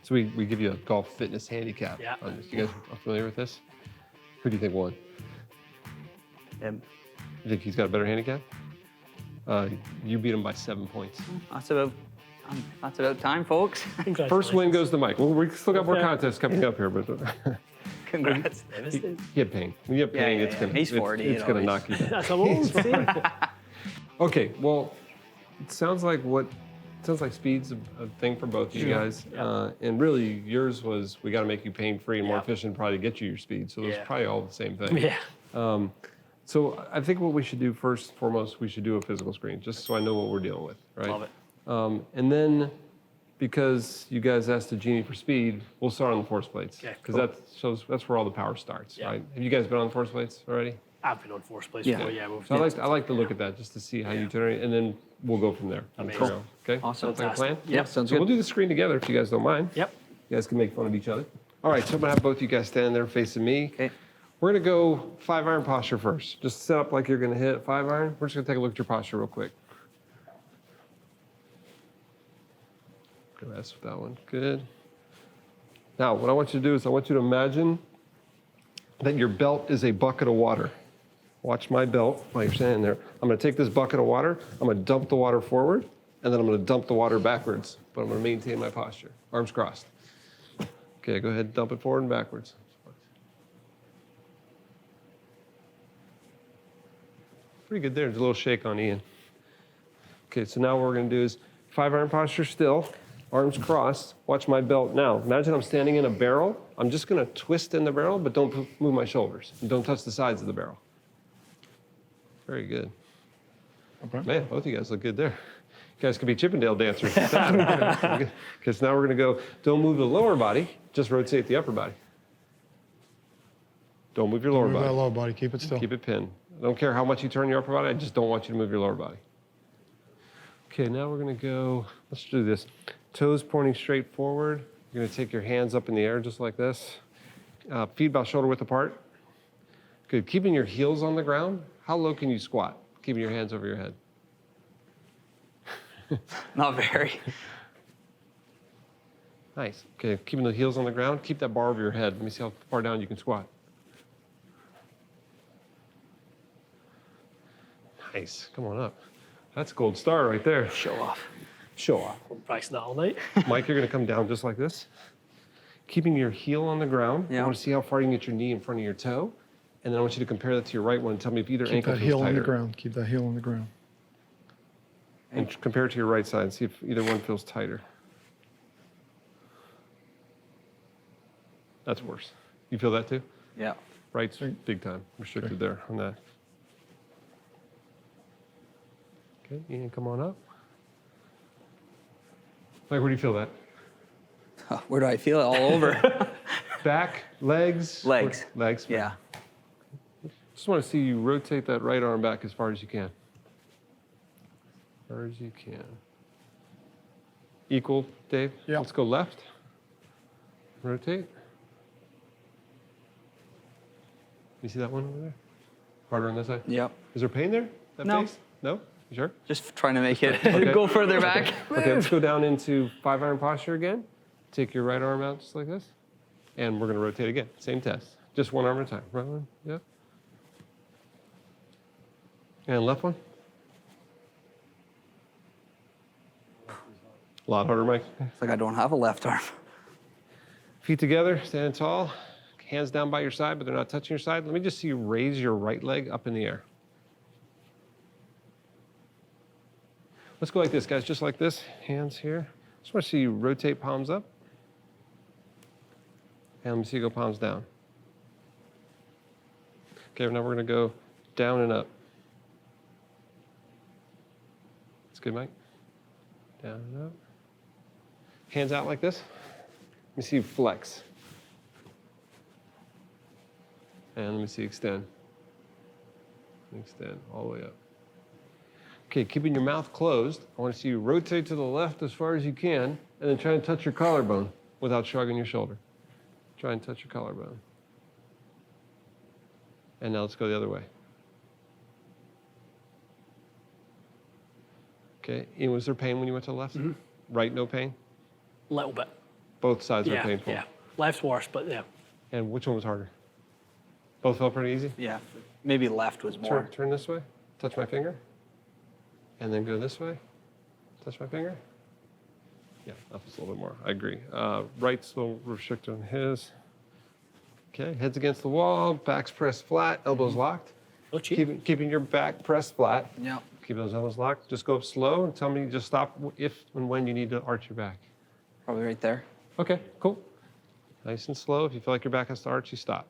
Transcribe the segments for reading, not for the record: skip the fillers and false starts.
So we give you a golf fitness handicap. Yeah. On this. You guys are familiar with this? Who do you think won? Him. You think he's got a better handicap? You beat him by 7 points. That's about time, folks. First win goes to Mike. Well, we still got more contests coming up here, but Congrats. he had pain. When you have pain, Yeah, it's gonna he's 40, it's gonna knock you down. That's a long thing. Okay, well, it sounds like speed's a thing for both of you guys. And really, yours was we got to make you pain-free and more efficient, probably to get you your speed. So it was probably all the same thing. Yeah. So I think what we should do first and foremost, we should do a physical screen, just so I know what we're dealing with, right? Love it. And then, because you guys asked the genie for speed, we'll start on the force plates. Because that's where all the power starts, right? Have you guys been on force plates already? I've been on force plates before, So I like to look at that just to see how you generate, and then we'll go from there. Amazing. Okay? Awesome. Sounds like a plan? Yep, sounds So good. we'll do the screen together if you guys don't mind. Yep. You guys can make fun of each other. All right, so I'm gonna have both you guys standing there facing me. Okay. We're gonna go 5-iron posture first. Just set up like you're gonna hit 5-iron. We're just gonna take a look at your posture real quick. Good, that's that one. Good. Now, what I want you to do is I want you to imagine that your belt is a bucket of water. Watch my belt while you're standing there. I'm gonna take this bucket of water, I'm gonna dump the water forward, and then I'm gonna dump the water backwards, but I'm gonna maintain my posture. Arms crossed. Okay, go ahead, dump it forward and backwards. Pretty good there, there's a little shake on Ian. Okay, so now what we're gonna do is 5-iron posture still, arms crossed, watch my belt now. Imagine I'm standing in a barrel. I'm just gonna twist in the barrel, but don't move my shoulders. And don't touch the sides of the barrel. Very good. Okay. Man, both of you guys look good there. You guys could be Chippendale dancers. Because now we're gonna go, don't move the lower body, just rotate the upper body. Don't move your lower Move body. that lower body, keep it still. Keep it pinned. I don't care how much you turn your upper body, I just don't want you to move your lower body. Okay, now we're gonna go, let's do this. Toes pointing straight forward. You're gonna take your hands up in the air just like this. Feet about shoulder width apart. Good, keeping your heels on the ground. How low can you squat? Keeping your hands over your head. Not very. Nice, okay, keeping the heels on the ground. Keep that bar over your head. Let me see how far down you can squat. Nice, come on up. That's a gold star right there. Show off. Show off. I'm practicing that all night. Mike, you're gonna come down just like this. Keeping your heel on the ground. Yeah. I wanna see how far you can get your knee in front of your toe. And then I want you to compare that to your right one and tell me if either Keep ankle that feels heel on tighter. the ground. Keep that heel on the ground. And compare it to your right side and see if either one feels tighter. That's worse. You feel that too? Yeah. Right's big time restricted there on that. Okay, Ian, come on up. Mike, where do you feel that? Where do I feel it? All over. Back, legs? Legs. Legs. Yeah. Just want to see you rotate that right arm back as far as you can. As far as you can. Equal, Dave? Yeah. Let's go left. Rotate. You see that one over there? Harder on this side? Yep. Is there pain there? That No. face? No? You sure? Just trying to make it Okay. go further back. Okay, let's go down into 5-iron posture again. Take your right arm out just like this. And we're going to rotate again. Same test. Just one arm at a time. Right one, yeah. And left one. A lot harder, Mike. It's like I don't have a left arm. Feet together, standing tall. Hands down by your side, but they're not touching your side. Let me just see you raise your right leg up in the air. Let's go like this, guys, just like this. Hands here. Just want to see you rotate palms up. And let me see you go palms down. Okay, now we're going to go down and up. That's good, Mike. Down and up. Hands out like this. Let me see you flex. And let me see extend. Extend all the way up. Okay, keeping your mouth closed, I want to see you rotate to the left as far as you can, and then try and touch your collarbone without shrugging your shoulder. Try and touch your collarbone. And now let's go the other way. Okay, Ian, was there pain when you went to the left? Mm-hmm. Right, no pain? A little bit. both sides are Yeah, painful. yeah. Left's worse, but yeah. And which one was harder? Both felt pretty easy? Yeah. Maybe left was more. Turn this way, touch my finger, and then go this way, touch my finger. Yeah, that was a little bit more, I agree. Right's a little restricted on his. Okay, head's against the wall, back's pressed flat, elbows locked. No cheat. Keeping your back pressed flat. Yeah. Keep those elbows locked. Just go up slow and tell me just stop if and when you need to arch your back. Probably right there. Okay, cool. Nice and slow. If you feel like your back has to arch, you stop.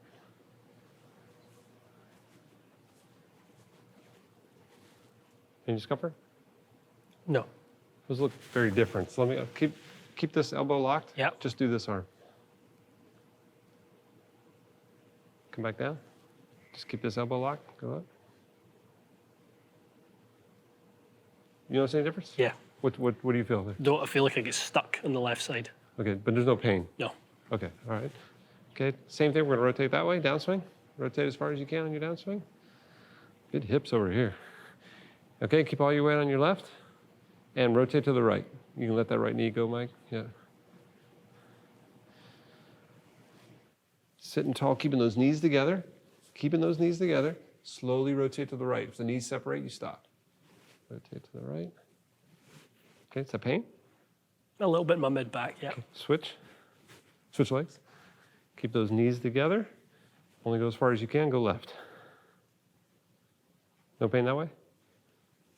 Any discomfort? No. Those look very different. So let me keep this elbow locked. Yep. Just do this arm. Come back down. Just keep this elbow locked. Go up. You notice any difference? Yeah. What do you feel there? Don't I feel like I get stuck on the left side? Okay, but there's no pain. No. Okay, all right. Okay, same thing. We're gonna rotate that way, downswing. Rotate as far as you can on your downswing. Good hips over here. Okay, keep all your weight on your left and rotate to the right. You can let that right knee go, Mike. Yeah. Sitting tall, keeping those knees together. Keeping those knees together. Slowly rotate to the right. If the knees separate, you stop. Rotate to the right. Okay, is that pain? A little bit in my mid back, yeah. Switch. Switch legs. Keep those knees together. Only go as far as you can. Go left. No pain that way?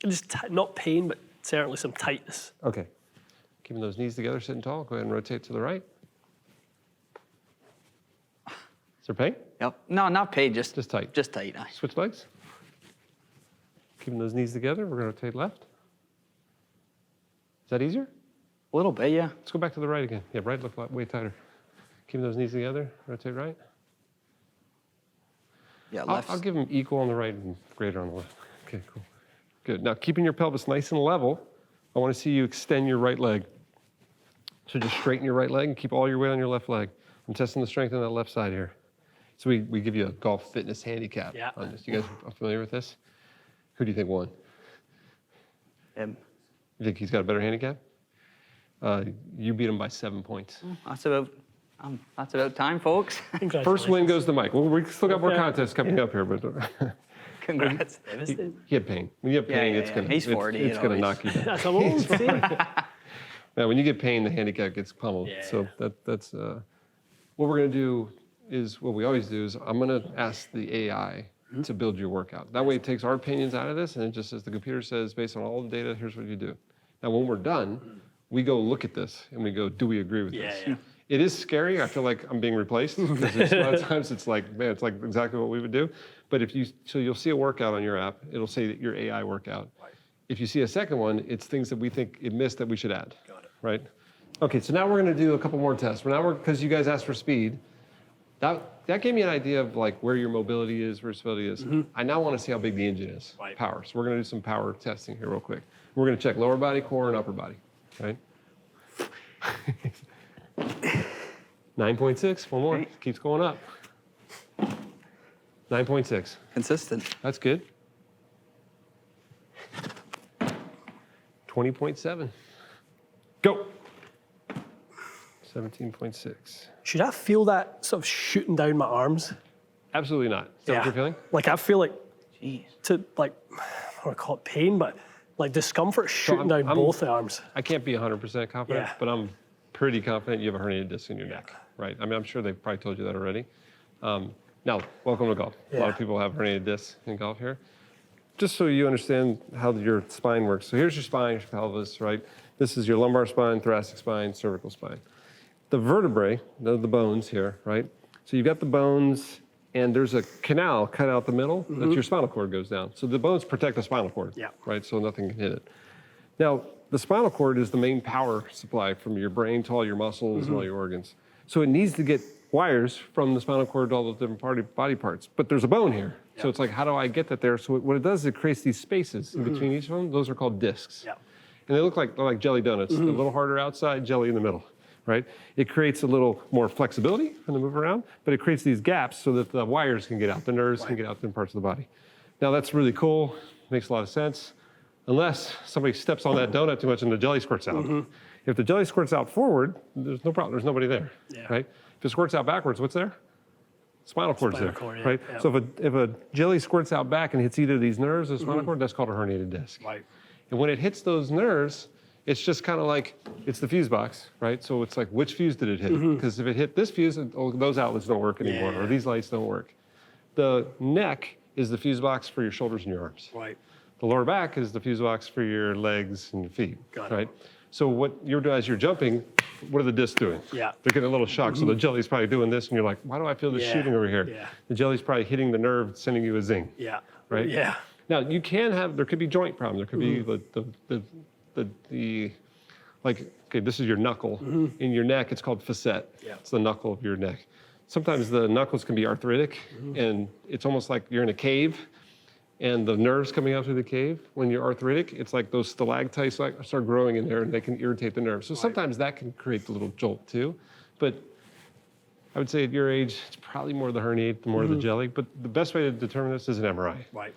Just not pain, but certainly some tightness. Okay. Keeping those knees together, sitting tall. Go ahead and rotate to the right. Is there pain? Yep. No, not paid. Just tight. Just tight. Aye. Switch legs. Keeping those knees together. We're going to rotate left. Is that easier? A little bit, yeah. Let's go back to the right again. Yeah, right look way tighter. Keeping those knees together. Rotate right. Yeah, I'll left. give them equal on the right and greater on the left. Okay, cool. Good. Now, keeping your pelvis nice and level, I want to see you extend your right leg. So just straighten your right leg and keep all your weight on your left leg. I'm testing the strength on that left side here. So we give you a golf fitness handicap Yeah. on this. You guys are familiar with this? Who do you think won? Him. You think he's got a better handicap? You beat him by 7 points. That's about time, folks. First win goes to Mike. Well, we still got more Okay. contests coming up here, but Congrats. he had pain. When you have pain, Yeah, it's yeah. gonna He's 40, It's it gonna always- knock you down. That's a little insane. Now, when you get pain, the handicap gets pummeled. Yeah. So that's what we're gonna do is what we always do is I'm gonna ask the AI to build your workout. That way, it takes our opinions out of this, and it just says the computer says based on all the data, here's what you do. Now, when we're done, we go look at this and we go, do we agree with this? Yeah. It is scary. I feel like I'm being replaced because a lot of times it's like, man, it's like exactly what we would do. But so you'll see a workout on your app. It'll say that your AI workout. If you see a second one, it's things that we think it missed that we should add. Got it. Right? Okay, so now we're going to do a couple more tests. Because you guys asked for speed, that gave me an idea of like where your mobility is, versatility is. I now want to see how big the engine is, Right. power. So we're going to do some power testing here real quick. We're going to check lower body, core, and upper body. Right? 9.6, one more. Okay. Keeps going up. 9.6. Consistent. That's good. 20.7. Go. 17.6. Should I feel that sort of shooting down my arms? Absolutely not. Is that what you're feeling? Like I feel like Jeez. I don't want to call it pain, but like discomfort shooting down I'm- both the arms. I can't be 100% confident, Yeah. but I'm pretty confident you have a herniated disc in your neck, right? I mean, I'm sure they've probably told you that already. Now, welcome to golf. A lot of Yeah. people have herniated discs in golf here. Just so you understand how your spine works. So here's your spine, your pelvis, right? This is your lumbar spine, thoracic spine, cervical spine. The vertebrae, the bones here, right? So you've got the bones, and there's a canal cut out the middle that your spinal cord goes down. So the bones protect the spinal cord, Yeah. right? So nothing can hit it. Now, the spinal cord is the main power supply from your brain to all your muscles and all your organs. So it needs to get wires from the spinal cord to all the different body parts. But there's a bone here. So it's like, how do I get that there? So what it does is it creates these spaces in between each of them. Those are called discs. Yeah. And they're like jelly donuts, a little harder outside, jelly in the middle, right? It creates a little more flexibility when they move around, but it creates these gaps so that the wires can get out, the nerves can get out to different parts of the body. Now that's really cool, makes a lot of sense, unless somebody steps on that donut too much and the jelly squirts out. If the jelly squirts out forward, there's no problem. There's nobody there, Yeah. right? If it squirts out backwards, what's there? Spinal cord's Spinal there, cord, yeah, right? yeah. So if a jelly squirts out back and hits either of these nerves or spinal cord, that's called a herniated disc. Right. And when it hits those nerves, it's just kind of like, it's the fuse box, right? So it's like, which fuse did it hit? Because if it hit this fuse, those outlets don't work anymore, Yeah. or these lights don't work. The neck is the fuse box for your shoulders and your arms. Right. The lower back is the fuse box for your legs and your feet, Got it. right? So what you're doing as you're jumping, what are the discs doing? Yeah. They're getting a little shock. So the jelly's probably doing this, and you're like, why do I feel this Yeah. shooting over here? Yeah. The jelly's probably hitting the nerve, sending you a zing. Yeah. Right? Yeah. Now you can have, there could be joint problems. There could be the like, okay, this is your knuckle. In your neck, it's called facet. Yeah. It's the knuckle of your neck. Sometimes the knuckles can be arthritic, and it's almost like you're in a cave, and the nerves coming out through the cave. When you're arthritic, it's like those stalactites start growing in there, and they can irritate the nerves. So sometimes that can create the little jolt too. But I would say at your age, it's probably more the herniate, the more the jelly. But the best way to determine this is an MRI. Right.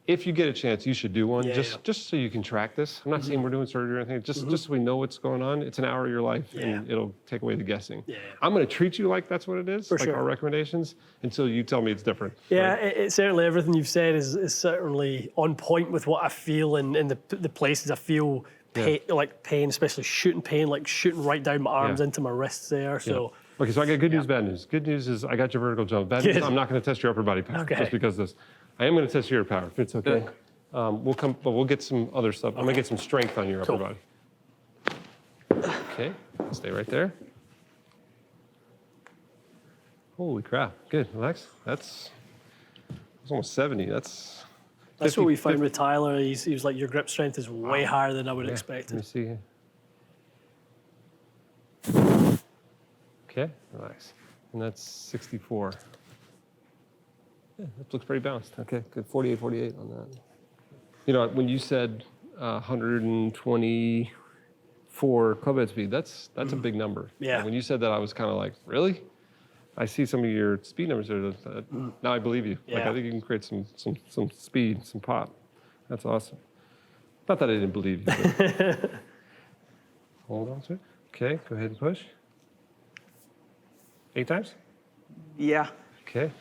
If you get a chance, you should do one, Yeah, just so you can track this. I'm not saying we're doing surgery or anything, just so we know what's going on. It's an hour of your life, and Yeah. it'll take away the guessing. Yeah. I'm going to treat you like that's what it is, For like sure. our recommendations, until you tell me it's different. Yeah, right? it certainly everything you've said is certainly on point with what I feel in the places I feel pain, like pain, especially shooting pain, like shooting right down my arms Yeah. into my wrists there. So Okay, so I got good news, bad news. Good news is I got your vertical jump. Bad news, Good. I'm not going to test your upper body power Okay. just because of this. I am going to test your power, if it's okay. Good. We'll get some other stuff. I'm going to get some strength on your upper Cool. body. Okay, stay right there. Holy crap, good, relax. That's almost 70. That's that's 50, what we found with Tyler. He was like, your grip strength is way higher than I would expect. Let me see here. Okay, relax. And that's 64. Yeah, that looks pretty balanced. Okay, good. 48, 48 on that. You know, when you said 124 club head speed, that's a big number. Yeah. And when you said that, I was kind of like, really? I see some of your speed numbers there. Now I believe you. Like, Yeah. I think you can create some speed, some pop. That's awesome. Not that I didn't believe you. But hold on to it. Okay, go ahead and push. 8 times? Yeah. Okay.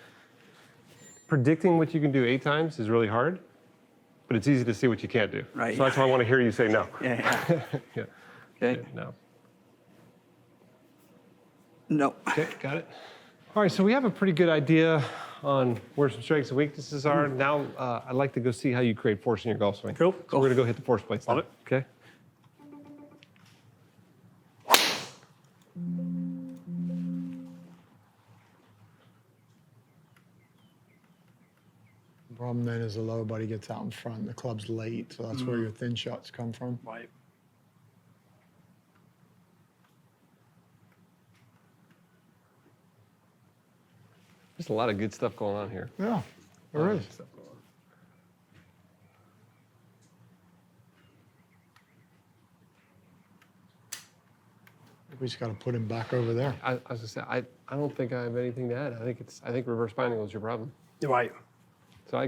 Predicting what you can do 8 times is really hard, but it's easy to see what you can't do. Right. So that's why I want to hear you say no. Yeah. Yeah. Okay. No. No. Okay, got it. All right, so we have a pretty good idea on where some strengths and weaknesses are. Now, I'd like to go see how you create force in your golf swing. Cool. So we're going to go hit the force plates now. Love it. Okay. The problem then is the lower body gets out in front. The club's late, so that's where your thin shots come from. Right. There's a lot of good stuff going on here. Yeah, there A lot is. of good stuff going on. We just got to put him back over there. I was going to say, I don't think I have anything to add. I think reverse binding was your problem. You're right. So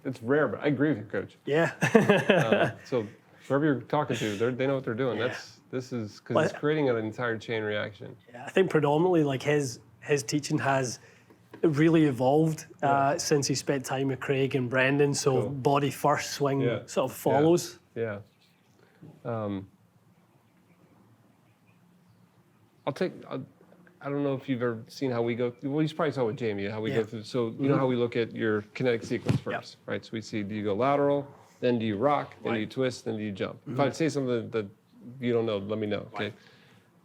it's rare, but I agree with you, Coach. Yeah. So whoever you're talking to, they know what they're doing. Yeah. This is because Well, it's creating an entire chain reaction. Yeah, I think predominantly like his teaching has really evolved since he spent time with Craig and Brendan. So Cool. body first, swing Yeah. sort of follows. Yeah. I don't know if you've ever seen how we go. Well, you probably saw with Jamie how we go Yeah. through. So you know how we look at your kinetic sequence first, right? So we see, do you go lateral, then do you rock, then do you Right. twist, then do you jump? If I say something that you don't know, let me know. Okay.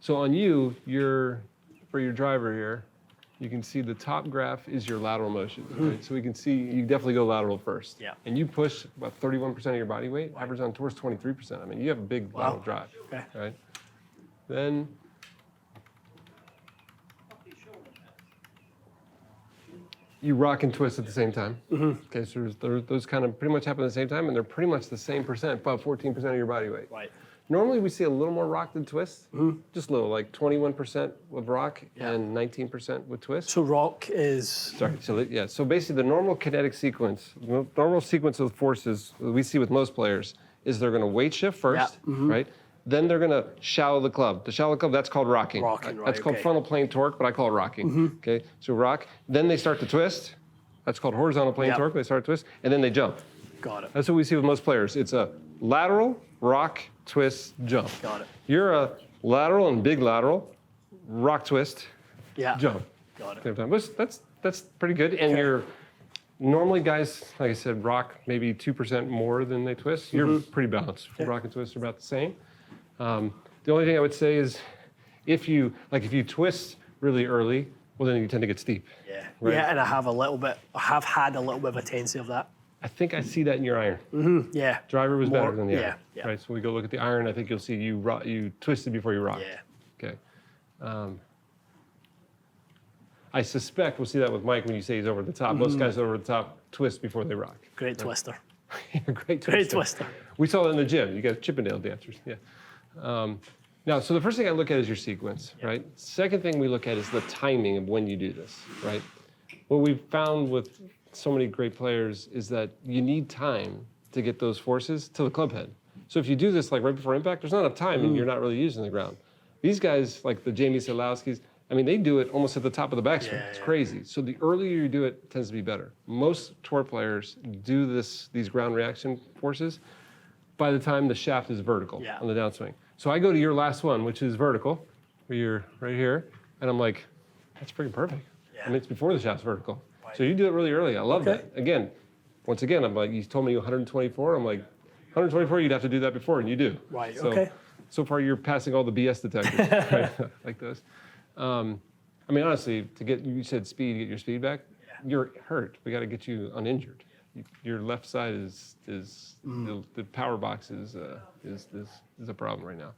So on you, for your driver here, you can see the top graph is your lateral motion. Right? So we can see you definitely go lateral first. Yeah. And you push about 31% of your body weight, average on towards 23%. I mean, you have a big lateral drive. Okay. Right. Then you rock and twist at the same time. Okay, so those kind of pretty much happen at the same time, and they're pretty much the same percent, about 14% of your body weight. Right. Normally, we see a little more rock than twist, just a little, like 21% with rock and 19% with twist. So rock is Sorry. So basically, the normal kinetic sequence, normal sequence of forces that we see with most players is they're going to weight shift first, right? Then they're going to shallow the club. The shallow club, that's called rocking. Rocking, right, That's called okay. frontal plane torque, but I call it rocking. Okay, so rock. Then they start to twist. That's called horizontal plane Yep. torque. They start to twist, and then they jump. Got it. That's what we see with most players. It's a lateral, rock, twist, jump. Got it. You're a lateral and big lateral, rock, twist, Yeah. jump. Got it. Same time. That's pretty good. And you're normally guys, like I said, rock maybe 2% more than they twist. You're pretty balanced. Rock and twist are about the same. The only thing I would say is if you twist really early, well then you tend to get steep. Yeah. Right. Yeah, and I have had a little bit of a tendency of that. I think I see that in your iron. Yeah. Driver was More- better than the iron. yeah, yeah. Right. So when we go look at the iron, I think you'll see you twisted before you rocked. Yeah. Okay. I suspect we'll see that with Mike when you say he's over the top. Most guys over the top twist before they rock. Great twister. Great twister. Great twister. We saw that in the gym. You got Chippendale dancers. Yeah. Now, so the first thing I look at is your sequence, right? Second thing we look at is the timing of when you do this, right? What we've found with so many great players is that you need time to get those forces to the club head. So if you do this like right before impact, there's not enough time and you're not really using the ground. These guys, like the Jamie Sadlowskis, I mean, they do it almost at the top of the backswing. It's crazy. So the earlier you do it, it tends to be better. Most tour players do these ground reaction forces by the time the shaft is vertical on the downswing. So I go to your last one, which is vertical, where you're right here, and I'm like, that's pretty perfect. Yeah. I mean, it's before the shaft's vertical. So you do it really early. I love that. Again, once again, I'm like, you told me 124. I'm like, 124, you'd have to do that before, and you do. Right, So, okay. So far, you're passing all the BS detectors, right? Like those. I mean, honestly, you said speed, get your speed back. You're hurt. We got to get you uninjured. Your left side is the power box is a problem right now.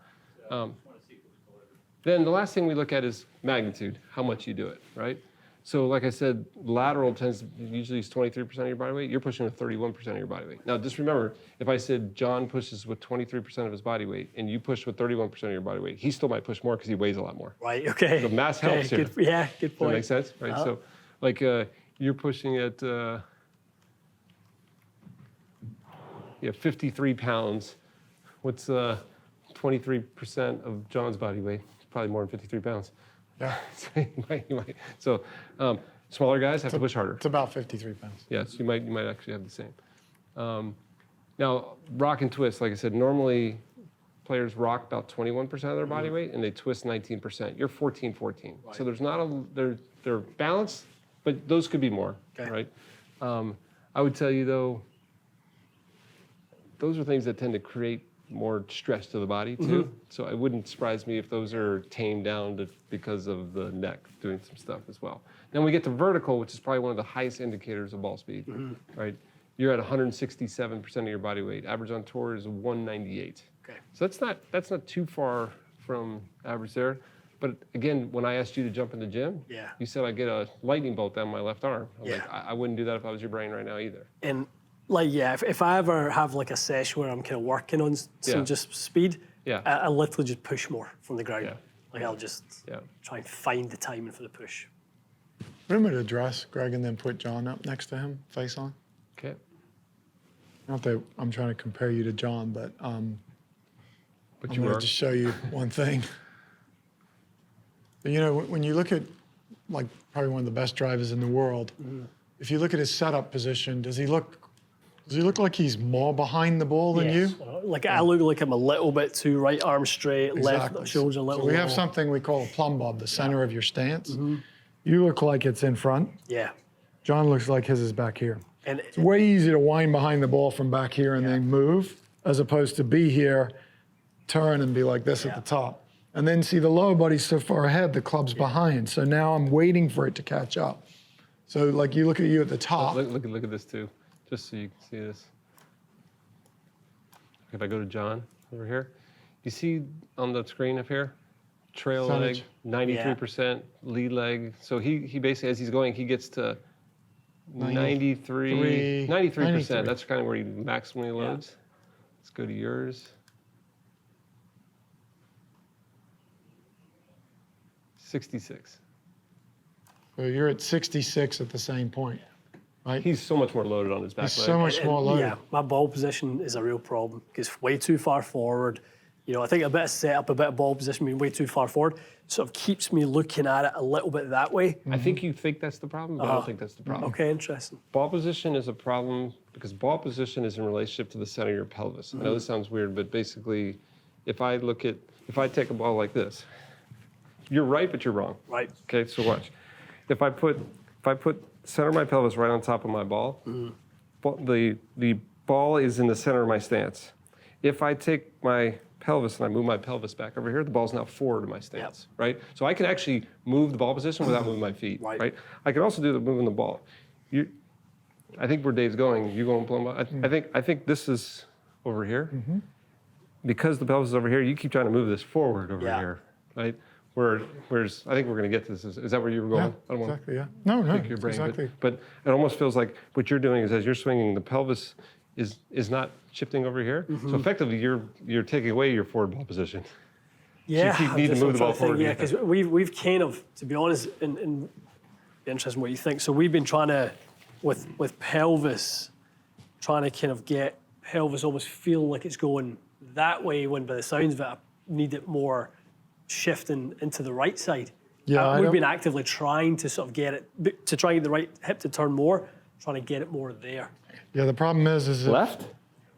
Then the last thing we look at is magnitude, how much you do it, right? So like I said, lateral usually is 23% of your body weight. You're pushing with 31% of your body weight. Now just remember, if I said John pushes with 23% of his body weight and you push with 31% of your body weight, he still might push more because he weighs a lot more. Right, okay. The mass helps here. Good, yeah, good Does point. that make sense? Right. So like you're pushing at 53 pounds. What's 23% of John's body weight? Probably more than 53 pounds. Yeah, you might. So smaller guys have to push harder. it's about 53 pounds. Yes, you might actually have the same. Now, rock and twist, like I said, normally players rock about 21% of their body weight and they twist 19%. You're 14. Right. So there's not they're balanced, but those could be more, right? I would tell you though, those are things that tend to create more stress to the body too. So it wouldn't surprise me if those are tamed down because of the neck doing some stuff as well. Then we get to vertical, which is probably one of the highest indicators of ball speed, right? You're at 167% of your body weight. Average on tour is 198. Okay. So that's not too far from average there. But again, when I asked you to jump in the gym, you said I get a lightning bolt down my left arm. I'm like, I wouldn't do that if I was your brain right now either. And like, if I ever have like a session where I'm kind of working on some just speed, I literally just push more from the ground. Like I'll just try and find the timing for the push. Remember to address Greg and then put John up next to him, face on. Okay. Not that I'm trying to compare you to John, but But I'm you going are. to just show you one thing. You know, when you look at like probably one of the best drivers in the world, if you look at his setup position, does he look like he's more behind the ball than you? Like I look like I'm a little bit too right arm straight, left shoulders a little So we have low. something we call a plumb bob, the center of your stance. You look like it's in front. Yeah. John looks like his is back here. And It's way easier to wind behind the ball from back here and then move, as opposed to be here, turn and be like this at the top. And then see the lower body's so far ahead, the club's behind. So now I'm waiting for it to catch up. So like you look at you at the top. Look at this too, just so you can see this. If I go to John over here, you see on the screen up here, trail leg, 93%, lead leg. So he basically, as he's going, he gets to 93%. That's kind of where he maximally loads. Let's go to yours. 66. So you're at 66 at the same point, right? He's so much more loaded on his back He's leg. so much more loaded. yeah, my ball position is a real problem because way too far forward. You know, I think a bit of setup, a bit of ball position being way too far forward sort of keeps me looking at it a little bit that way. I think you think that's the problem, but I don't think that's the problem. Okay, interesting. Ball position is a problem because ball position is in relationship to the center of your pelvis. I know this sounds weird, but basically, if I take a ball like this, you're right, but you're wrong. Right. Okay, so watch. If I put center of my pelvis right on top of my ball, the ball is in the center of my stance. If I take my pelvis and I move my pelvis back over here, the ball's now forward of my stance, right? So I can actually move the ball position without moving my feet, right? I can also do the moving the ball. I think where Dave's going, you going plumb. I think this is over here. Because the pelvis is over here, you keep trying to move this forward over here, right? Whereas I think we're going to get to this. Is that where you were going? Yeah, I don't exactly, yeah. No, pick your brain, exactly. but it almost feels like what you're doing is as you're swinging, the pelvis is not shifting over here. So effectively, you're taking away your forward ball position. Yeah, So you need to move the ball forward. Yeah, because we've kind of, to be honest, in interesting what you think. So we've been trying to, with pelvis, trying to kind of get pelvis almost feel like it's going that way when by the sounds of it, I need it more shifting into the right side. Yeah, we've been actively trying to sort of get it, to try and get the right hip to turn more, trying to get it more there. Yeah, the problem is Left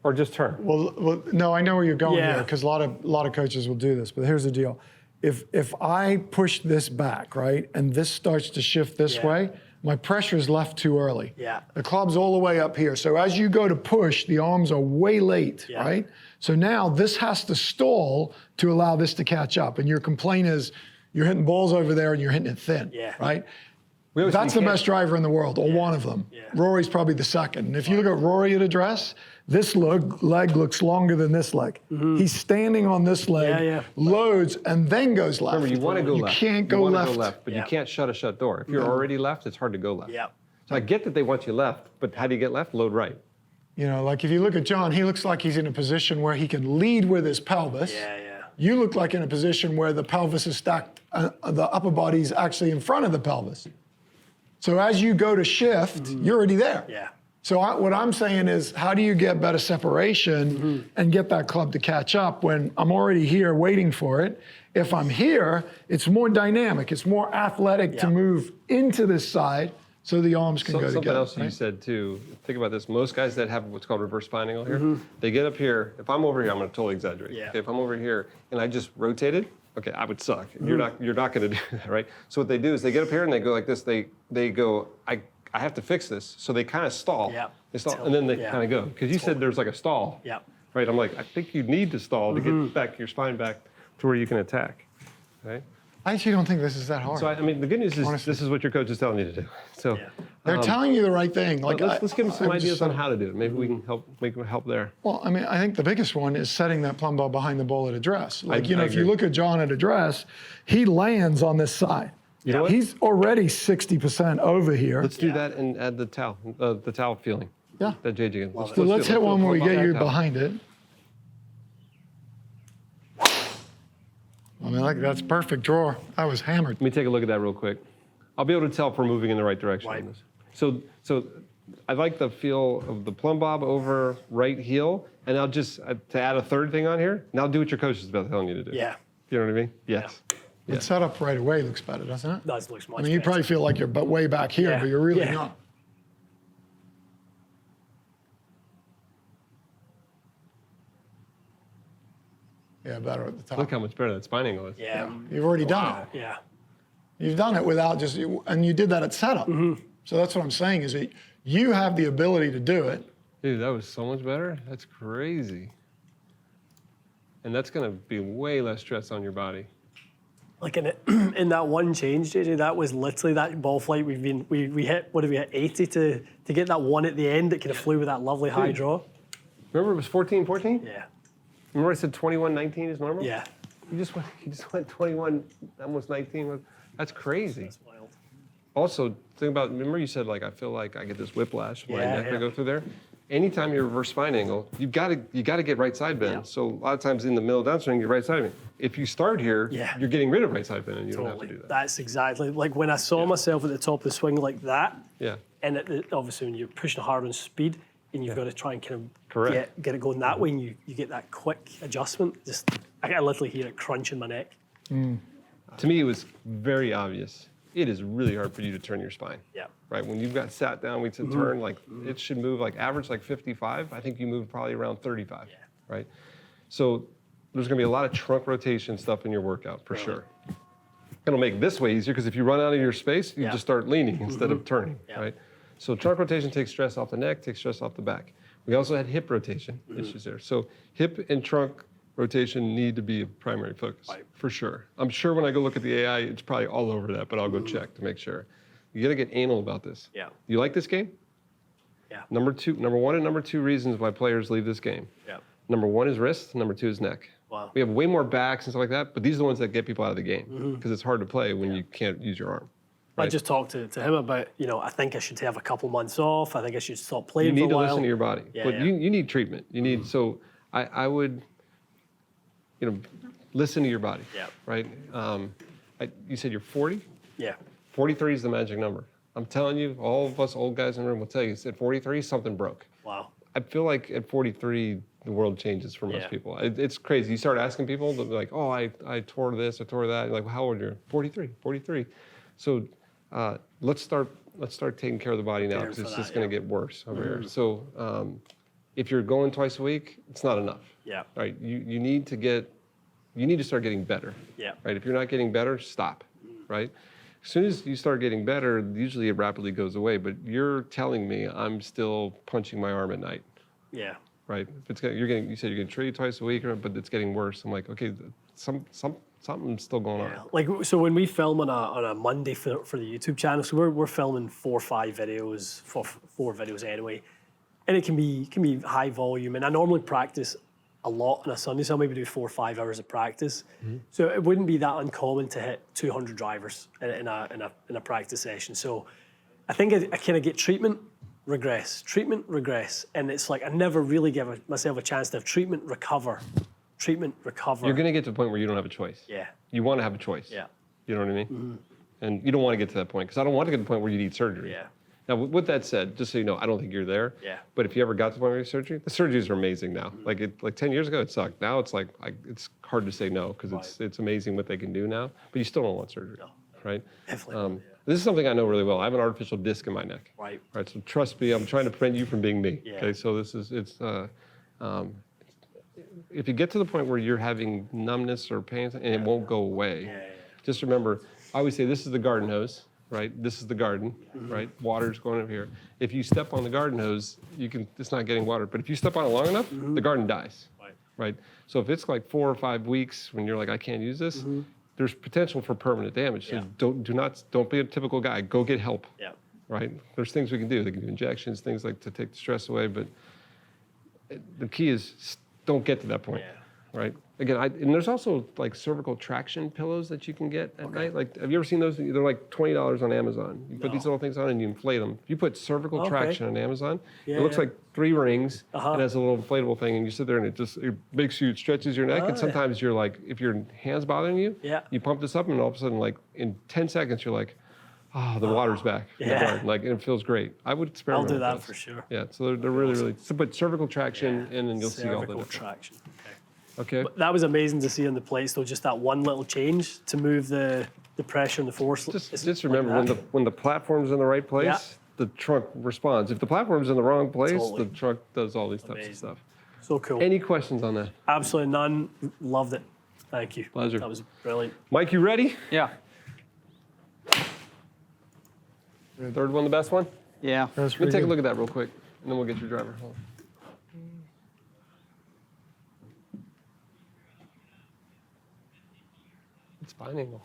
or just turn? Well, no, I know where you're going Yeah. here because a lot of coaches will do this. But here's the deal: if I push this back, right, and this starts to shift this way, my pressure is left too early. Yeah. The club's all the way up here. So as you go to push, the arms are way late, right? So now this has to stall to allow this to catch up. And your complaint is you're hitting balls over there and you're hitting it thin, right? That's the best driver in the world, or one of them. Rory's probably the second. And if you look at Rory at address, this leg looks longer than this leg. He's standing on this leg, loads, and then goes left. Remember, you want to go left. You can't go left. But you can't shut a shut door. If you're already left, it's hard to go left. So I get that they want you left, but how do you get left? Load right. You know, like if you look at John, he looks like he's in a position where he can lead with his pelvis. You look like in a position where the pelvis is stacked, the upper body's actually in front of the pelvis. So as you go to shift, you're already there. So what I'm saying is, how do you get better separation and get that club to catch up when I'm already here waiting for it? If I'm here, it's more dynamic. It's more athletic to move into this side so the arms can go together. Something else you said too, think about this. Most guys that have what's called reverse spine angle here, they get up here. If I'm over here, I'm going to totally exaggerate. Okay, if I'm over here and I just rotated, okay, I would suck. You're not going to do that, right? So what they do is they get up here and they go like this. They go, I have to fix this. So they kind of stall. They stall, and then they kind of go. Because you said there's like a stall. Right? I'm like, I think you need to stall to get back your spine back to where you can attack. Right? I actually don't think this is that hard. So I mean, the good news is this is what your coach is telling you to do. So they're telling you the right thing. Like let's give them some ideas on how to do it. Maybe we can make them help there. Well, I mean, I think the biggest one is setting that plumb ball behind the ball at address. Like, I if you look at John at address, he lands on this side. You know what? He's already 60% over here. Let's do that and add the towel feeling. Yeah. That JJ again. So let's hit one where we get you towel. behind it. I mean, like, that's perfect draw. I was hammered. Let me take a look at that real quick. I'll be able to tell if we're moving in the right direction on this. So I like the feel of the plumb bob over right heel, and I'll just, to add a third thing on here, now do what your coach is about telling you to do. You know what I mean? Yes. The setup right away looks better, doesn't it? Does looks much I mean, you probably feel like you're way back here, but you're really not. Yeah, better at the top. Look how much better that spine angle is. You've already done it. You've done it without just, and you did that at setup. So that's what I'm saying is that you have the ability to do it. Dude, that was so much better. That's crazy. And that's going to be way less stress on your body. Like in that one change, JJ, that was literally that ball flight we hit, what did we hit, 80 to get that one at the end that kind of flew with that lovely high draw. Remember it was 14-14? Yeah. Remember I said 21-19 is normal? Yeah. You just went 21, almost 19. That's crazy. That's wild. Also, think about, remember you said, like, I feel like I get this whiplash when my neck I go through there? Anytime you're reverse spine angle, you got to get right side bend. So a lot of times in the middle downswing, you're right side bend. If you start here, you're getting rid of right side bend, and you don't have to do that. That's exactly, like when I saw myself at the top of the swing like that, and obviously when you're pushing hard on speed, and you've got to try and kind of get it going that way, and you get that quick adjustment. Just I literally hear it crunch in my neck. To me, it was very obvious. It is really hard for you to turn your spine. Yeah. Right, when you've got sat down, we to turn, like, it should move like average, like 55. I think you moved probably around 35, right? So there's gonna be a lot of trunk rotation stuff in your workout, for sure. It'll make this way easier, because if you run out of your space, you just start leaning instead of turning, right? So trunk rotation takes stress off the neck, takes stress off the back. We also had hip rotation issues there. So hip and trunk rotation need to be a primary focus, for sure. I'm sure when I go look at the AI, it's probably all over that, but I'll go check to make sure. You gotta get anal about this. Yeah. You like this game? Yeah. Number one and number two reasons why players leave this game. Yeah. Number one is wrist, number two is neck. Wow. We have way more backs and stuff like that, but these are the ones that get people out of the game, because it's hard to play when you can't use your arm. I just talked to him about, I think I should have a couple months off. I think I should stop playing You for need a to while. listen to your body, but you need treatment. You need, so I would, listen to your body, right? You said you're 40? Yeah. 43 is the magic number. I'm telling you, all of us old guys in the room will tell you, at 43, something broke. Wow. I feel like at 43, the world changes for most people. It's crazy. You start asking people, they'll be like, oh, I tore this, I tore that. You're like, well, how old are you? 43. So let's start taking care of the body now, because it's just going to get worse over here. So if you're going twice a week, it's not enough. Yeah. Right? You need to start getting better. Yeah. Right? If you're not getting better, stop. Right? As soon as you start getting better, usually it rapidly goes away. But you're telling me I'm still punching my arm at night. Yeah. Right? If you said you're getting treated twice a week, but it's getting worse. I'm like, okay, something's still going on. Like, so when we film on a Monday for the YouTube channel, so we're filming 4 or 5 videos, four videos anyway, and it can be high volume. And I normally practice a lot on a Sunday, so I'll maybe do 4 or 5 hours of practice. So it wouldn't be that uncommon to hit 200 drivers in a practice session. So I think I kind of get treatment, regress, and it's like I never really give myself a chance to have treatment, recover. You're going to get to the point where you don't have a choice. Yeah. You want to have a choice. Yeah. You know what I mean? And you don't want to get to that point, because I don't want to get to the point where you need surgery. Yeah. Now, with that said, just so you know, I don't think you're there. Yeah. But if you ever got to the point where you surgery, the surgeries are amazing now. Like 10 years ago, it sucked. Now it's like it's hard to say no, because it's amazing what they can do now. But you still don't want surgery, right? Definitely. This is something I know really well. I have an artificial disc in my neck. Right. Right. So trust me, I'm trying to prevent you from being me. Yeah. Okay. So if you get to the point where you're having numbness or pain and it won't go away, just remember, I always say this is the garden hose, right? This is the garden, right? Water's going up here. If you step on the garden hose, it's not getting water. But if you step on it long enough, the garden dies, right? So if it's like 4 or 5 weeks when you're like, I can't use this, there's potential for permanent damage. So don't be a typical guy. Go get help, right? There's things we can do. They can do injections, things like to take the stress away. But the key is don't get to that point, right? Again, and there's also like cervical traction pillows that you can get at night. Like, have you ever seen those? They're like $20 on Amazon. You put these little things on and you inflate them. If you put cervical traction on Amazon, it looks like 3 rings. It has a little inflatable thing, and you sit there and it makes you, it stretches your neck. And sometimes you're like, if your hand's bothering you, you pump this up, and all of a sudden, like in 10 seconds, you're like, oh, the water's back. In the garden. Like, and it feels great. I would experiment. I'll do that with for those. sure. Yeah, so they're really, really. So put cervical traction in, and you'll see all the Cervical difference. traction. Okay. But that was amazing to see on the plates, though. Just that one little change to move the pressure and the force. Just remember, when the platform's in the right place, the trunk responds. If the platform's in the wrong place, the trunk does all these types of stuff. So cool. Any questions on that? Absolutely none. Loved it. Thank you. Pleasure. That was brilliant. Mike, you ready? Yeah. Third one, the best one? Yeah. That's Let me pretty take a good. look at that real quick, and then we'll get your driver. Hold on. It's fine angle.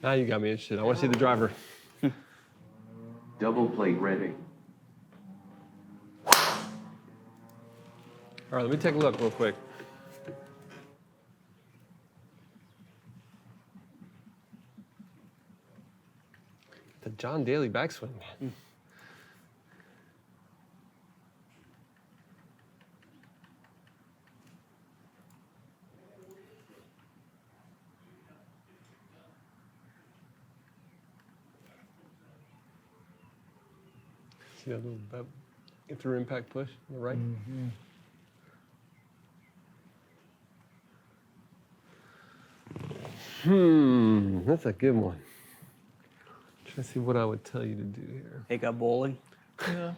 Now you got me interested. I want to see the driver. Double plate ready. All right, let me take a look real quick. The John Daly backswing, man. See that little through impact push on the right? That's a good one. Try to see what I would tell you to do here. Take up bowling. Yeah.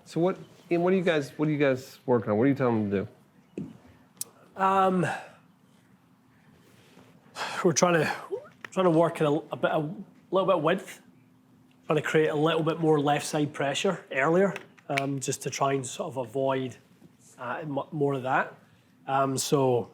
So Ian, what do you guys working on? What are you telling them to do? We're trying to work in a little bit of width, trying to create a little bit more left side pressure earlier, just to try and sort of avoid more of that. So,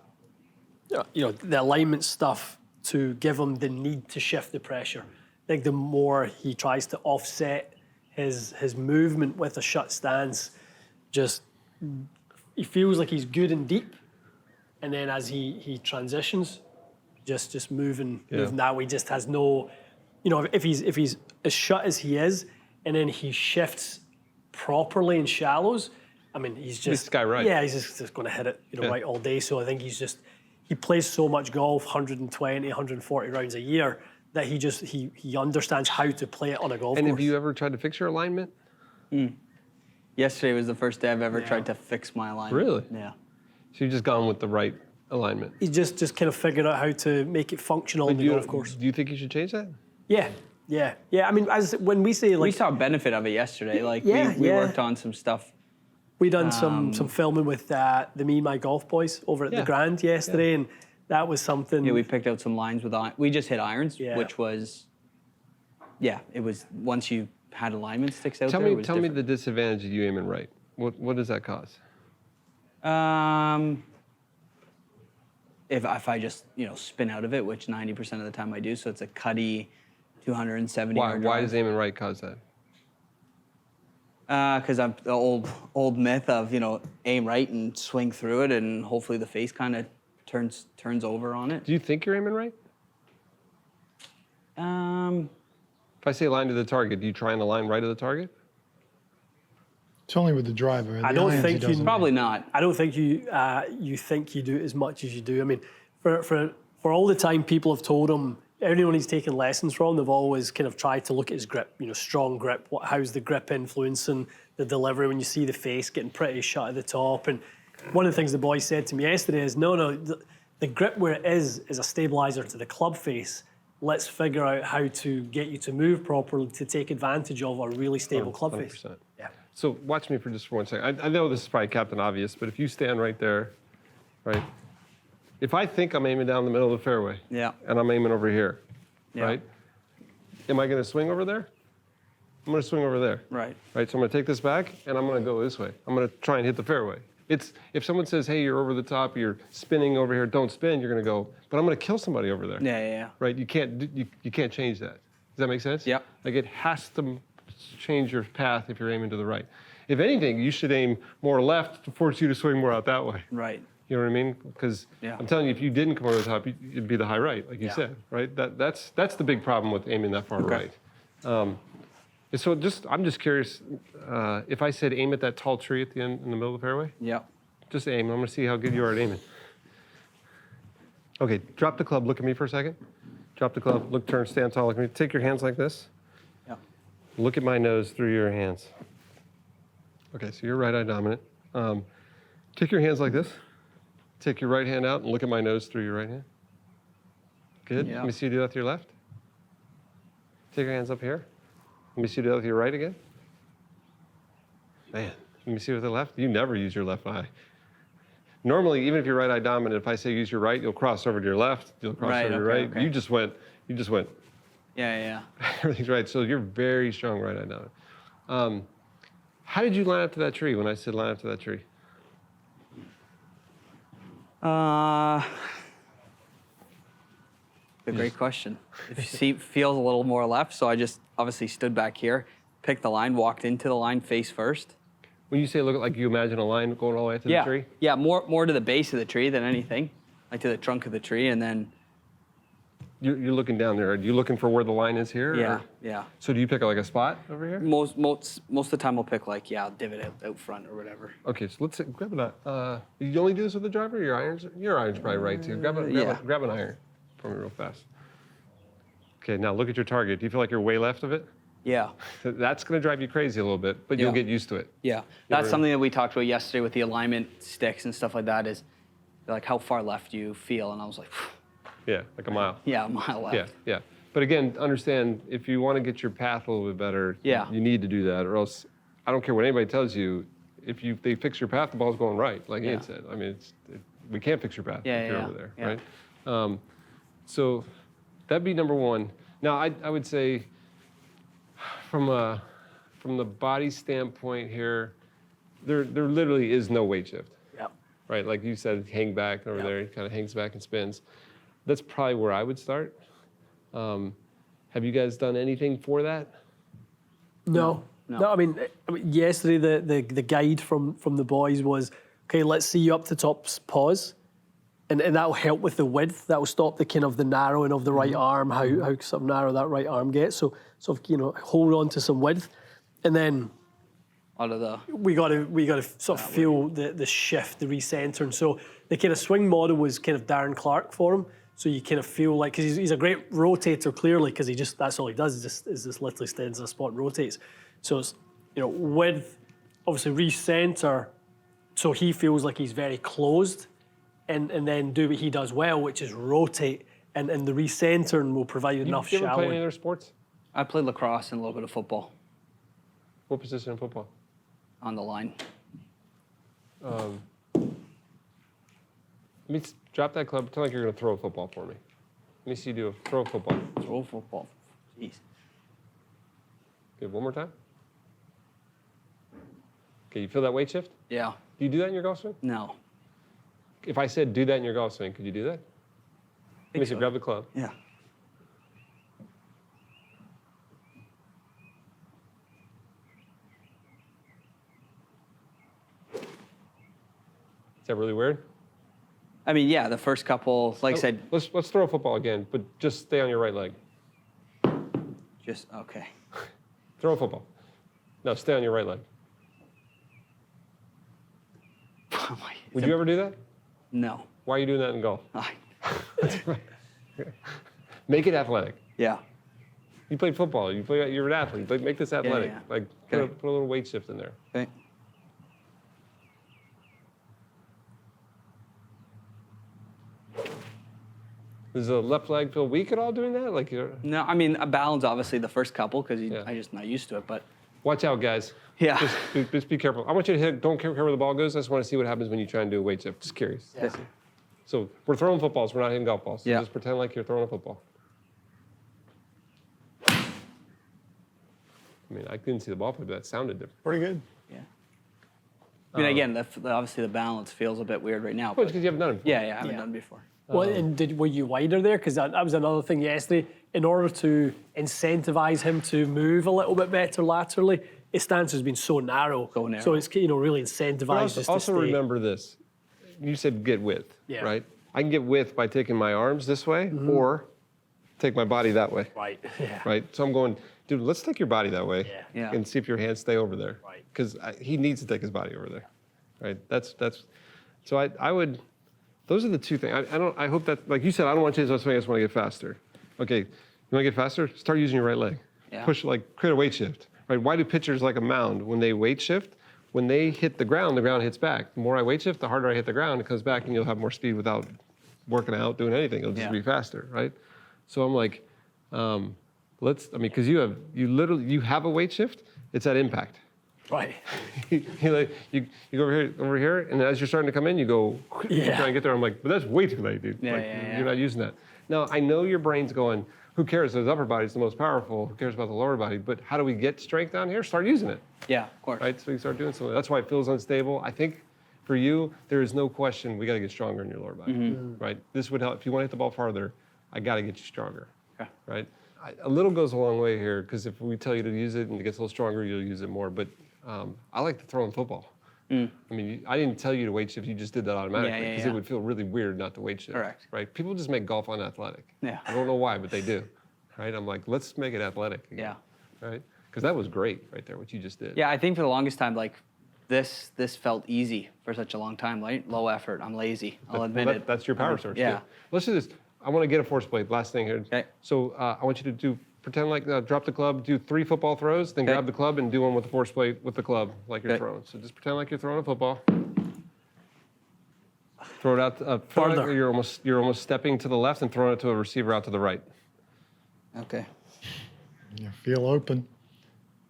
the alignment stuff to give him the need to shift the pressure. I think the more he tries to offset his movement with a shut stance, just he feels like he's good and deep, and then as he transitions, just moving that way, just has no, if he's as shut as he is, and then he shifts properly in shallows, I mean, he's just sky right. Yeah, he's just going to hit it, right all day. So I think he plays so much golf, 120, 140 rounds a year, that he understands how to play it on a golf course. And have you ever tried to fix your alignment? Yesterday was the first day I've ever tried to fix my alignment. Really? Yeah. So you've just gone with the right alignment. He just kind of figured out how to make it functional in the golf course. Do you think you should change that? Yeah. I mean, when we say We saw a benefit of it yesterday. Like Yeah, we yeah. worked on some stuff. we done some filming with the Me My Golf boys over at the Grand yesterday, and that was something. Yeah, we picked out some lines with we just hit irons, Yeah. which was, it was once you had alignment sticks out Tell there. me, it was tell me different. the disadvantage of you aiming right. What does that cause? If I just spin out of it, which 90% of the time I do, so it's a cutty 270 Why? yard Why drive. does aiming right cause that? Because I'm the old myth of aim right and swing through it, and hopefully the face kind of turns over on it. Do you think you're aiming right? If I say line to the target, do you try and align right to the target? It's only with the driver. I The don't irons, he think you- doesn't. Probably not. I don't think you think you do it as much as you do. I mean, for all the time people have told him, anyone he's taken lessons from, they've always kind of tried to look at his grip, strong grip. How's the grip influencing the delivery when you see the face getting pretty shut at the top? And one of the things the boy said to me yesterday is, no, the grip where it is a stabilizer to the club face. Let's figure out how to get you to move properly to take advantage of a really stable club face. 100%. Yeah. So watch me for just 1 second. I know this is probably Captain Obvious, but if you stand right there, right? If I think I'm aiming down the middle of the fairway, Yeah. and I'm aiming over here, Yeah. right? Am I going to swing over there? I'm going to swing over there. Right. Right. So I'm going to take this back, and I'm going to go this way. I'm going to try and hit the fairway. It's if someone says, "Hey, you're over the top, you're spinning over here, don't spin," you're going to go, "But I'm going to kill somebody over there." Yeah. Right? You can't change that. Does that make sense? Yep. Like it has to change your path if you're aiming to the right. If anything, you should aim more left to force you to swing more out that way. Right. You know what I mean? Because Yeah. I'm telling you, if you didn't come over the top, it'd be the high right, like you Yeah. said, right? That's the big problem with aiming that far right. And so I'm just curious, if I said aim at that tall tree at the end in the middle of the fairway, Yeah. just aim. I'm going to see how good you are at aiming. Okay, drop the club. Look at me for a second. Drop the club. Look, turn, stand tall. Look at me. Take your hands like this. Yeah. Look at my nose through your hands. Okay, so you're right eye dominant. Take your hands like this. Take your right hand out and look at my nose through your right hand. Good. Yeah. Let me see you do that with your left. Take your hands up here. Let me see you do that with your right again. Man, let me see with the left. You never use your left eye. Normally, even if you're right eye dominant, if I say use your right, you'll cross over to your left. You'll cross Right, over to your okay, right. okay. You just went. Yeah. Everything's right. So you're very strong right eye dominant. How did you line up to that tree when I said line up to that tree? A great question. It feels a little more left, so I just obviously stood back here, picked the line, walked into the line face first. When you say look like you imagine a line going all the way up to the tree? Yeah, more to the base of the tree than anything, like to the trunk of the tree, and then You're looking down there. Are you looking for where the line is here? or- yeah. So do you pick like a spot over here? Most of the time I'll pick like divot out front or whatever. Okay, so let's grab that. You only do this with the driver? Your irons probably right too. Grab an iron for me real fast. Okay, now look at your target. Do you feel like you're way left of it? Yeah. That's going to drive you crazy a little bit, but you'll Yeah. get used to it. Yeah. That's something that we talked about yesterday with the alignment sticks and stuff like that is like how far left do you feel? And I was like, Yeah, like a mile. yeah, a mile left. Yeah, yeah. But again, understand if you want to get your path a little bit better, Yeah. you need to do that, or else I don't care what anybody tells you. If they fix your path, the ball's going right, like Ian said. I mean, we can't fix your path if you're over there, right? So that'd be number one. Now, I would say from the body standpoint here, there literally is no weight shift. Yep. Right, like you said, hang back over there, it kind of hangs back and spins. That's probably where I would start. Have you guys done anything for that? No. I mean, yesterday the guide from the boys was, okay, let's see you up to top, pause, and that'll help with the width. That'll stop the kind of the narrowing of the right arm, how sort of narrow that right arm gets. So hold on to some width, and then Out of the we got to sort of feel the shift, the recenter. And so the kind of swing model was kind of Darren Clark for him. So you kind of feel like, because he's a great rotator clearly, because that's all he does is just literally stands in a spot and rotates. So it's, width, obviously recenter, so he feels like he's very closed, and then do what he does well, which is rotate, and the recentering will provide enough You ever play any shallowing. other sports? I played lacrosse and a little bit of football What position in football? on the line. Let me drop that club. Pretend like you're going to throw a football for me. Let me see you throw a football. Throw football. Jeez. Okay, one more time. Okay, you feel that weight shift? Yeah. Do you do that in your golf swing? No. If I said do that in your golf swing, could you do that? Let me see, grab the club. Yeah. Is that really weird? I mean, yeah, the first couple, like I said, Let's throw a football again, but just stay on your right leg. just okay. Throw a football. No, stay on your right leg. Would you ever do that? No. Why are you doing that in golf? I- Make it athletic. yeah. You played football. You're an athlete. Like, make this athletic. yeah. Like Okay. put a little weight shift in there. Okay. Does the left leg feel weak at all doing that? Like, No, I mean, a balance, obviously, the first couple, because Yeah. I'm just not used to it, but watch out, guys. yeah. Just be careful. I want you to hit. Don't care where the ball goes. I just want to see what happens when you try and do a weight shift. Just curious. Yeah. So we're throwing footballs. We're not hitting golf balls. So Yeah. just pretend like you're throwing a football. I mean, I couldn't see the ball play, but that sounded different. Pretty good. Yeah. I mean, again, obviously the balance feels a bit weird right now. Well, But it's because you haven't done it before. yeah, I haven't Yeah. done before. Well, and were you wider there? Because that was another thing yesterday. In order to incentivize him to move a little bit better laterally, his stance has been so narrow. So narrow. So it's really But incentivized just also to stay. remember this. You said get width, Yeah. right? I can get width by taking my arms this way or take my body that way, Right. Yeah. right? So I'm going, dude, let's take your body that way Yeah. Yeah. and see if your hands stay over there. Right. Because he needs to take his body over there, right? So I would, those are the two things. I hope that, like you said, I don't want to change my swing, I just want to get faster. Okay, you want to get faster? Start using your right leg. Yeah. Push, create a weight shift, right? Why do pitchers like a mound? When they weight shift, when they hit the ground hits back. The more I weight shift, the harder I hit the ground, it comes back and you'll have more speed without working out, doing anything. It'll just Yeah. be faster, right? So I'm like, because you have a weight shift, it's at impact. Right. you go over here, and as you're starting to come in, you go, you Yeah. try and get there. I'm like, but that's way too late, dude. Yeah, Like, yeah. You're not using that. Now, I know your brain's going, who cares? The upper body's the most powerful. Who cares about the lower body? But how do we get strength down here? Start using it, Yeah, of course. right? So you start doing something. That's why it feels unstable. I think for you, there is no question we got to get stronger in your lower body, right? This would help. If you want to hit the ball farther, I got to get you stronger, Okay. right? A little goes a long way here because if we tell you to use it and it gets a little stronger, you'll use it more. But I like to throw in football. I mean, I didn't tell you to weight shift. You just did that automatically because yeah. it would feel really weird not to weight shift. Correct. Right? People just make golf unathletic. Yeah. I don't know why, but they do. Right? I'm like, let's make it athletic. Again. Yeah. Right? Because that was great right there, what you just did. Yeah, I think for the longest time, like this felt easy for such a long time. Like low effort. I'm lazy. I'll admit it. That's your power source. Yeah. Too. Let's do this. I want to get a force plate. Last thing here. Okay. So I want you to pretend like drop the club, do 3 football throws, then Okay. grab the club and do one with the force plate with the club like you're Okay. throwing. So just pretend like you're throwing a football. Throw it out. Feel like Farther. you're almost stepping to the left and throwing it to a receiver out to the right. Okay. You feel open.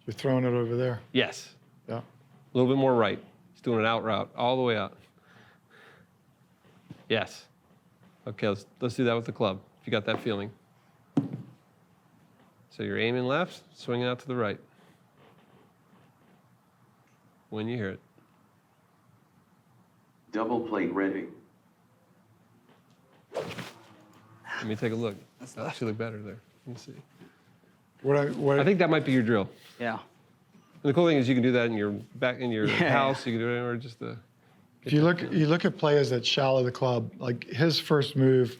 You're throwing it over there. Yes. Yeah. A little bit more right. He's doing an out route all the way out. Yes. Okay, let's do that with the club, if you got that feeling. So you're aiming left, swinging out to the right. When you hear it. Double plate ready. Let me take a look. That actually look better there. Let me see. What I think that might be your drill. Yeah. And the cool thing is you can do that in your Yeah. house. You can do it anywhere. Just if you look at players that shallow the club, like his first move,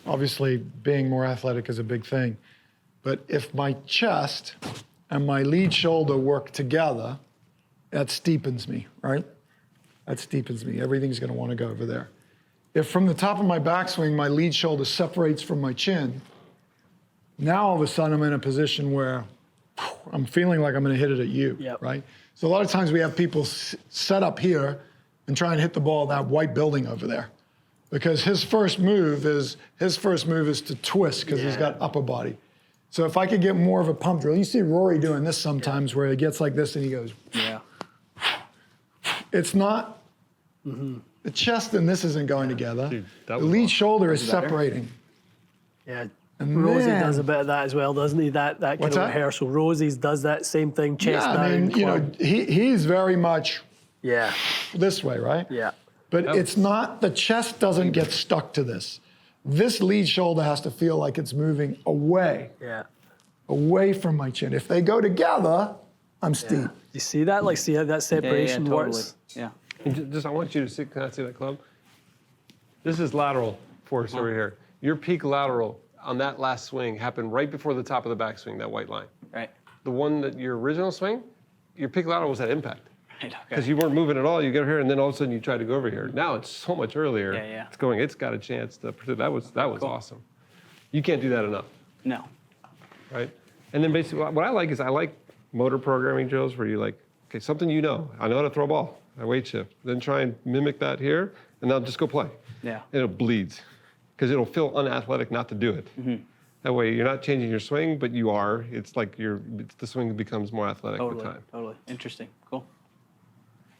obviously being more athletic is a big thing. But if my chest and my lead shoulder work together, that steepens me, right? That steepens me. Everything's going to want to go over there. If from the top of my backswing, my lead shoulder separates from my chin, now all of a sudden I'm in a position where I'm feeling like I'm going to hit it at you, Yep. right? So a lot of times we have people set up here and try and hit the ball at that white building over there, because his first move is to twist because he's got upper body. So if I could get more of a pump drill, you see Rory doing this sometimes where he gets like this and he goes. Yeah. It's not. The chest and this isn't going together. Dude, that the was lead awesome. shoulder is better? separating. Yeah. And Rosie then- does a bit of that as well, doesn't he? That kind What's of that? rehearsal. Rosie's does that same thing, chest Yeah, down. I mean, you know, club. he's very much Yeah, this way, right? yeah. But it's not, the chest doesn't get stuck to this. This lead shoulder has to feel like it's moving away from my chin. If they go together, I'm steep. You see that? Like, see how that Yeah, separation totally. works? Yeah. And just I want you to see. Can I see that club? This is lateral force over here. Your peak lateral on that last swing happened right before the top of the backswing, that white line. Right. The one that your original swing, your peak lateral was at impact. Right. Because Okay. you weren't moving at all. You get over here, and then all of a sudden you try to go over here. Now it's so much earlier. Yeah, yeah. It's going. It's got a chance to. That was awesome. You can't do that enough, No. right? And then basically, what I like is I like motor programming drills where you like, okay, something you know. I know how to throw a ball. I weight shift. Then try and mimic that here, and now just go play. Yeah. And it bleeds, because it'll feel unathletic not to do it. That way, you're not changing your swing, but you are. It's like the swing becomes more athletic with Totally. time. Totally. Interesting. Cool.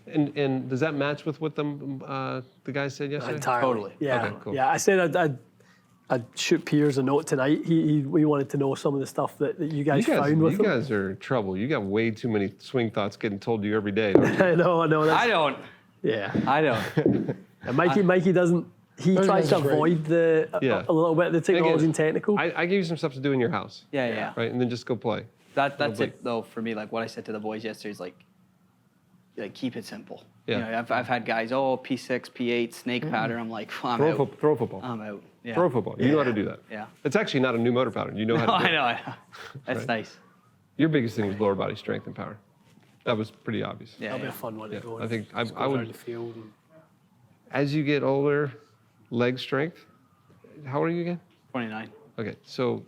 And does that match with what the guy said yesterday? Entirely. Totally. Yeah. Okay, cool. Yeah. I said I'd shoot Piers a note tonight. We wanted to know some of the stuff that you guys found with You him. guys are in trouble. You got way too many swing thoughts getting told to you every day. Don't you? I know. That's, I don't. yeah. I don't. And Mikey doesn't. He Those tries to guys are great. avoid a little bit of the technology and technical. I give you some stuff to do in your house. Yeah. Yeah. Right, and then just go play. That's Nobody- it though for me. Like what I said to the boys yesterday is like keep it simple. Yeah. You know, I've had guys, P6, P8, snake pattern. I'm like, I'm Throw, out. throw a football. I'm out. Yeah. Throw a football. You know how to do that. Yeah. It's actually not a new motor pattern. You know how No, to do I it. know. I know. That's Right. nice. Your biggest thing was lower body strength and power. That was pretty obvious. Yeah. That'll be yeah. a fun one Yeah, to go. I think I Just go would- around the field. And, As you get older, leg strength. How old are you again? 29. Okay, so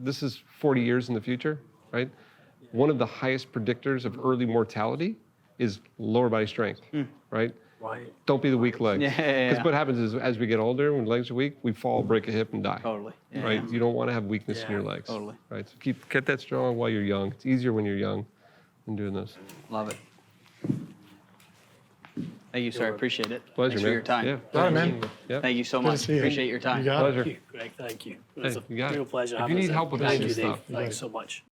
this is 40 years in the future, right? One of the highest predictors of early mortality is lower body strength, right? right. Don't be the weak legs. Yeah, yeah, Because yeah. what happens is as we get older, when legs are weak, we fall, break a hip, and die. Totally. Yeah, Right? yeah. You don't want to have weakness in Yeah, your legs. totally. Right? So get that strong while you're young. It's easier when you're young than doing this. Love it. Thank you, sir. I appreciate it. Pleasure, Thanks man. for your time. Yeah. All right, man. Yeah. Thank you so Good to much. see you. Appreciate your time. You got it. Pleasure. Thank you, Greg. Thank you. It's Hey, a you got it. real pleasure. If having you us need in. help with Thank any you, of this Dave. stuff, Thanks so much.